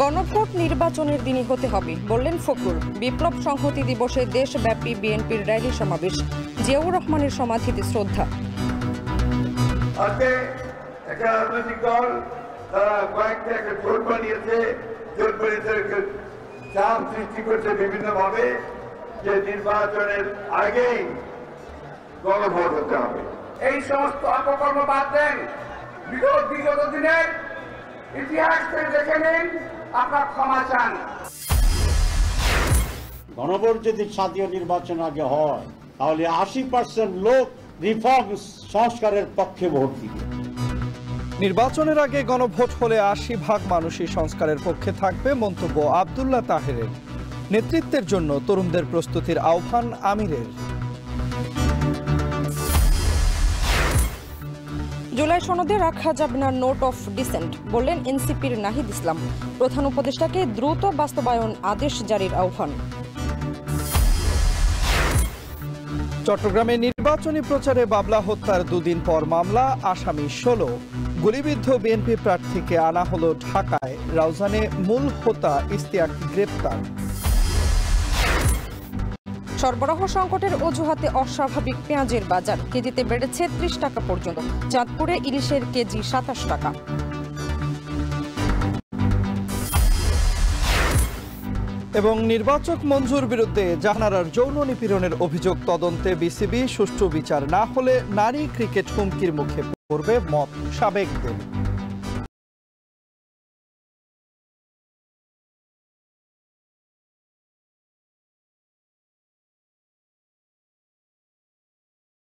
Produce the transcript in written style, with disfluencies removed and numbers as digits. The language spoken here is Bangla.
গণভোট নির্বাচনের দিনই হতে হবে বললেন ফখরুল। বিপ্লব সংহতি দিবসে দেশব্যাপী বিএনপির র্যালি সমাবেশ, জিয়াউর রহমানের সমাধিতে শ্রদ্ধা। একটা রাজনৈতিক দল তারা কয়েকটা একটা জোট বানিয়েছে, চাপ সৃষ্টি করছে বিভিন্ন ভাবে যে নির্বাচনের আগেই গণভোট হতে হবে। এই সমস্ত অপকর্ম বাদ দেন, বিগত দিনের ইতিহাস দেখে নিন, আপনার ক্ষমা চান। গণভোট যদি জাতীয় নির্বাচন আগে হয় তাহলে 80% লোক রিফর্ম সংস্কারের পক্ষে ভোট দিবে। নির্বাচনের আগে গণভোট হলে 80% মানুষই সংস্কারের পক্ষে থাকবে, মন্তব্য আব্দুল্লাহ তাহেরের। নেতৃত্বের জন্য তরুণদের প্রস্তুতির আহ্বান আমিরের। জুলাই সনদে রাখা যাবে না নোট অফ ডিসেন্ট বললেন এনসিপির নাহিদ ইসলাম। প্রধান উপদেষ্টাকে দ্রুত বাস্তবায়ন আদেশ জারির আহ্বান। চট্টগ্রামে নির্বাচনী প্রচারে বাবলা হত্যার দুদিন পর মামলা, আসামি 16। গুলিবিদ্ধ বিএনপি প্রার্থীকে আনা হলো ঢাকায়। রাউজানে মূল হোতা ইশতিয়াক গ্রেপ্তার। সরবরাহ সংকটের অজুহাতে অস্বাভাবিক পেঁয়াজের বাজার, কেজিতে বেড়েছে 30 টাকা পর্যন্ত। চাঁদপুরে ইলিশের কেজি 27 টাকা। এবং নির্বাচক মঞ্জুর বিরুদ্ধে জাহানারার যৌন নিপীড়নের অভিযোগ তদন্তে বিসিবি, সুষ্ঠু বিচার না হলে নারী ক্রিকেট হুমকির মুখে পড়বে মত সাবেকদের।